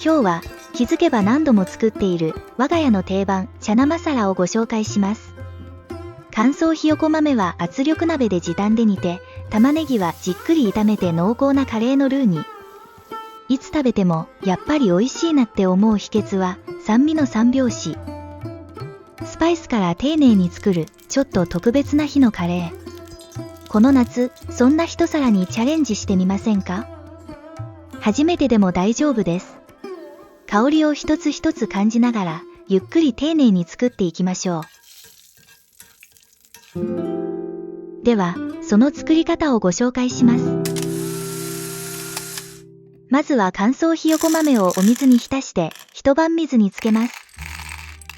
今日は気づけば何度も作っている我が家の定番チャナマサラをご紹介します。乾燥ひよこ豆は圧力鍋で時短で煮て、玉ねぎはじっくり炒めて濃厚なカレーのルーに。いつ食べてもやっぱり美味しいなって思う秘訣は酸味の三拍子。スパイスから丁寧に作るちょっと特別な日のカレー。この夏、そんな一皿にチャレンジしてみませんか？初めてでも大丈夫です。香りを一つ一つ感じながら、ゆっくり丁寧に作っていきましょう。では、その作り方をご紹介します。まずは乾燥ひよこ豆をお水に浸して一晩水につけます。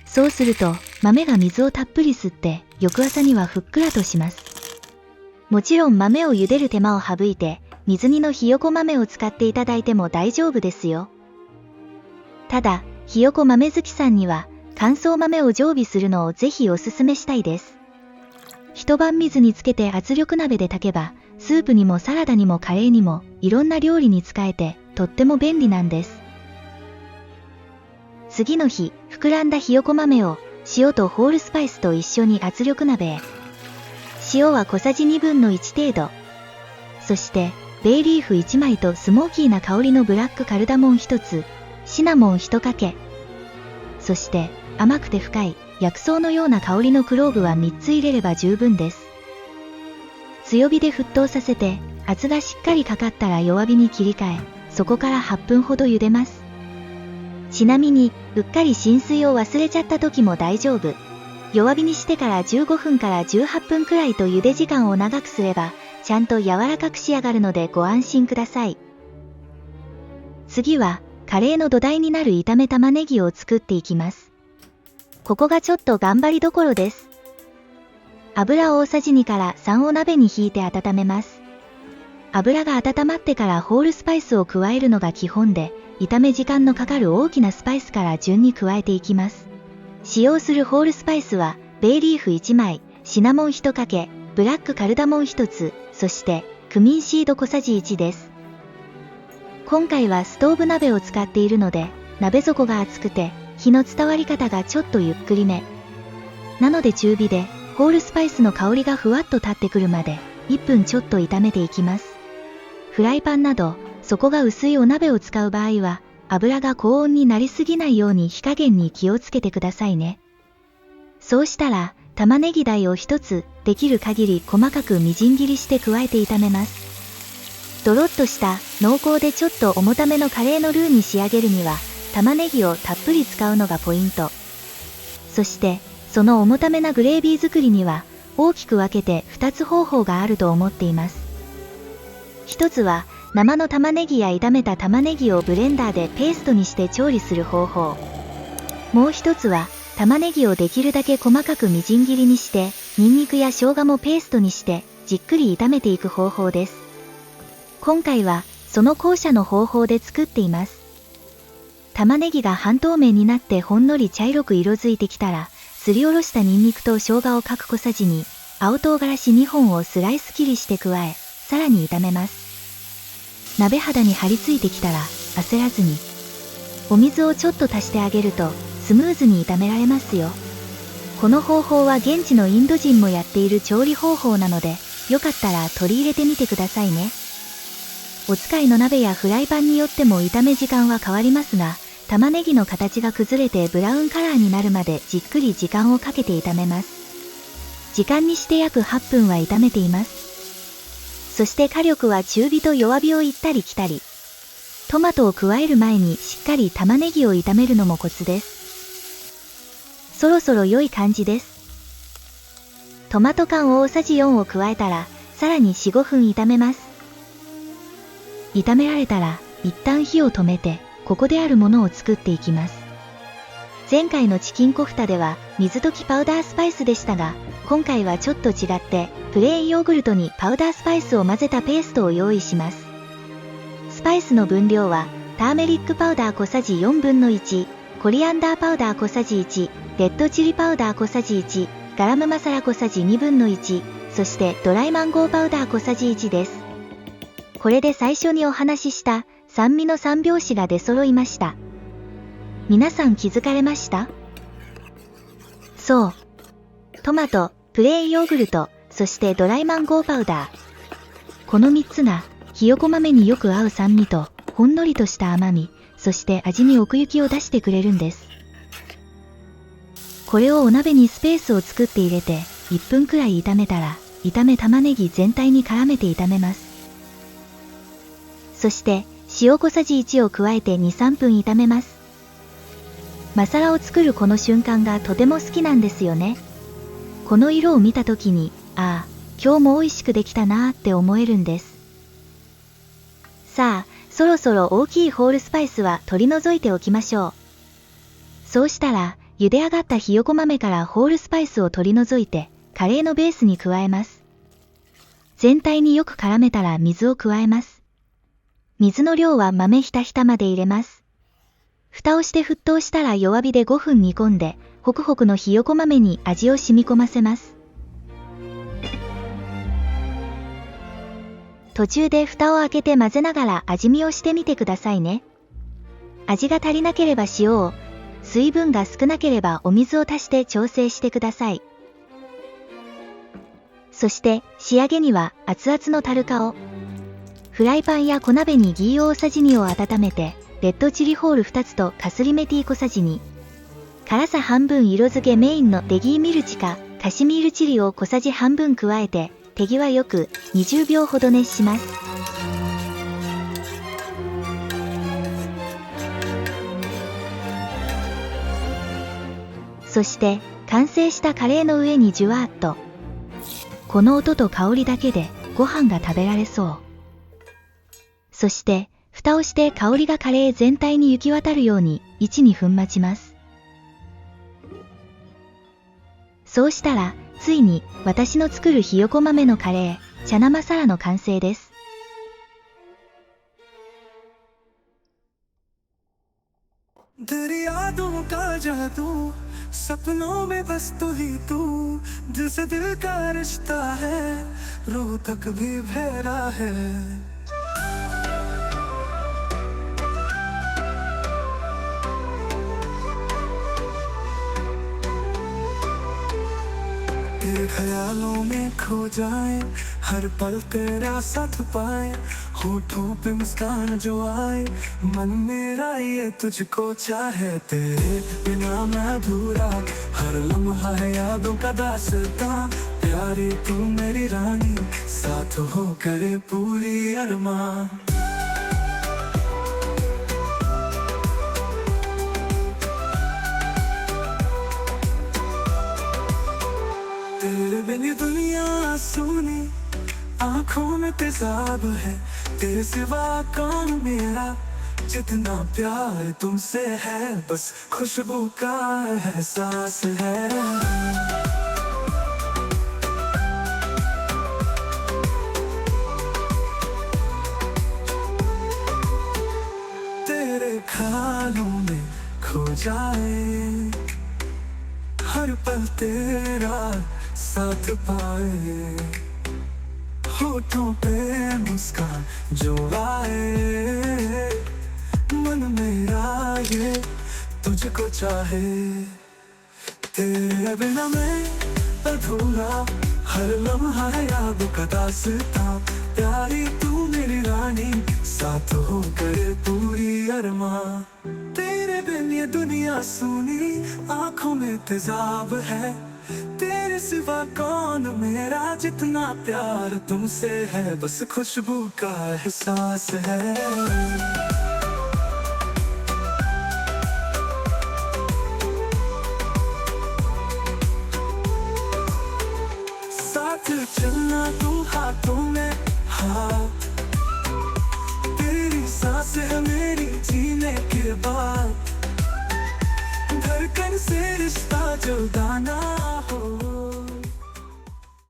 そうすると豆が水をたっぷり吸って翌朝にはふっくらとします。もちろん豆を茹でる手間を省いて水煮のひよこ豆を使っていただいても大丈夫ですよ。ただ、ひよこ豆好きさんには乾燥豆を常備するのをぜひおすすめしたいです。一晩水につけて圧力鍋で炊けば、スープにもサラダにもカレーにもいろんな料理に使えてとっても便利なんです。次の日、膨らんだひよこ豆を塩とホールスパイスと一緒に圧力鍋へ。塩は小さじ1/2程度。そして、ベイリーフ1枚とスモーキーな香りのブラックカルダモン1つ、シナモン1かけ。そして、甘くて深い薬草のような香りのクローブは3つ入れれば十分です。強火で沸騰させて、圧がしっかりかかったら弱火に切り替え、そこから8分ほど茹でます。ちなみに、うっかり浸水を忘れちゃった時も大丈夫。弱火にしてから15分から18分くらいと茹で時間を長くすれば、ちゃんと柔らかく仕上がるのでご安心ください。次は、カレーの土台になる炒め玉ねぎを作っていきます。ここがちょっと頑張りどころです。油を大さじ2から3を鍋にひいて温めます。油が温まってからホールスパイスを加えるのが基本で、炒め時間のかかる大きなスパイスから順に加えていきます。使用するホールスパイスは、ベイリーフ1枚、シナモン1かけ、ブラックカルダモン1つ、そして、クミンシード小さじ1です。今回はストーブ鍋を使っているので、鍋底が熱くて、火の伝わり方がちょっとゆっくりめ。なので中火で、ホールスパイスの香りがふわっと立ってくるまで、1分ちょっと炒めていきます。フライパンなど、底が薄いお鍋を使う場合は、油が高温になりすぎないように火加減に気をつけてくださいね。そうしたら、玉ねぎ大を1つ、できる限り細かくみじん切りして加えて炒めます。ドロッとした濃厚でちょっと重ためのカレーのルーに仕上げるには、玉ねぎをたっぷり使うのがポイント。そして、その重ためなグレービー作りには、大きく分けて2つ方法があると思っています。一つは、生の玉ねぎや炒めた玉ねぎをブレンダーでペーストにして調理する方法。もう一つは、玉ねぎをできるだけ細かくみじん切りにして、ニンニクや生姜もペーストにして、じっくり炒めていく方法です。今回は、その後者の方法で作っています。玉ねぎが半透明になってほんのり茶色く色づいてきたら、すりおろしたニンニクと生姜を各小さじに、青唐辛子2本をスライス切りして加え、さらに炒めます。鍋肌に張り付いてきたら、焦らずに。お水をちょっと足してあげると、スムーズに炒められますよ。この方法は現地のインド人もやっている調理方法なので、よかったら取り入れてみてくださいね。お使いの鍋やフライパンによっても炒め時間は変わりますが、玉ねぎの形が崩れてブラウンカラーになるまでじっくり時間をかけて炒めます。時間にして約8分は炒めています。そして火力は中火と弱火を行ったり来たり。トマトを加える前にしっかり玉ねぎを炒めるのもコツです。そろそろ良い感じです。トマト缶大さじ4を加えたら、さらに4、5分炒めます。炒められたら、一旦火を止めて、ここであるものを作っていきます。前回のチキンコフタでは、水溶きパウダースパイスでしたが、今回はちょっと違って、プレーンヨーグルトにパウダースパイスを混ぜたペーストを用意します。スパイスの分量は、ターメリックパウダー小さじ1/4、コリアンダーパウダー小さじ1、レッドチリパウダー小さじ1、ガラムマサラ小さじ1/2、そしてドライマンゴーパウダー小さじ1です。これで最初にお話しした酸味の三拍子が出揃いました。皆さん気づかれました？そう。トマト、プレーンヨーグルト、そしてドライマンゴーパウダー。この3つが、ひよこ豆によく合う酸味と、ほんのりとした甘み、そして味に奥行きを出してくれるんです。これをお鍋にスペースを作って入れて、1分くらい炒めたら、炒め玉ねぎ全体に絡めて炒めます。そして、塩小さじ1を加えて2、3分炒めます。マサラを作るこの瞬間がとても好きなんですよね。この色を見たときに、ああ、今日も美味しくできたなーって思えるんです。さあ、そろそろ大きいホールスパイスは取り除いておきましょう。そうしたら、茹で上がったひよこ豆からホールスパイスを取り除いて、カレーのベースに加えます。全体によく絡めたら水を加えます。水の量は豆ひたひたまで入れます。蓋をして沸騰したら弱火で5分煮込んで、ホクホクのひよこ豆に味を染み込ませます。途中で蓋を開けて混ぜながら味見をしてみてくださいね。味が足りなければ塩を、水分が少なければお水を足して調整してください。そして仕上げには熱々のタルカを。フライパンや小鍋にギー大さじ2を温めて、レッドチリホール2つとカスリメティ小さじ2。辛さ半分色付けメインのレギーミルチかカシミールチリを小さじ半分加えて、手際よく20秒ほど熱します。そして完成したカレーの上にジュワーっと。この音と香りだけでご飯が食べられそう。そして蓋をして香りがカレー全体に行き渡るように 1、2分待ちます。そうしたらついに私の作るひよこ豆のカレー、チャナマサラの完成です。यादों का जादू सपनों में बस तू ही तू दिल से दिल का रिश्ता है रूह तक भी बहरा है तेरे ख्यालों में खो जाए हर पल तेरा साथ पाए होठों पे मुस्कान जो आए मन मेरा ये तुझको चाहे तेरे बिना मैं अधूरा हर लम्हा है यादों का दास्तां प्यारी तू मेरी रानी साथ हो करे पूरी अरमां तेरे बिन ये दुनिया सुनी आँखों में तेजाब है तेरे सिवा कौन मेरा जितना प्यार तुमसे है बस खुशबू का एहसास है तेरे ख्यालों में खो जाए हर पल तेरा साथ पाए होठों पे मुस्कान जो आए मन मेरा ये तुझको चाहे तेरे बिना मैं अधूरा हर लम्हा है यादों का दास्तां प्यारी तू मेरी रानी साथ हो करे पूरी अरमां तेरे बिन ये दुनिया सुनी आँखों में तेजाब है तेरे सिवा कौन मेरा जितना प्यार तुमसे है बस खुशबू का एहसास है साथ चलना तू हाथों में हाथ तेरी सांस है मेरी जीने के बाद धड़कन से रिश्ता जुदा ना हो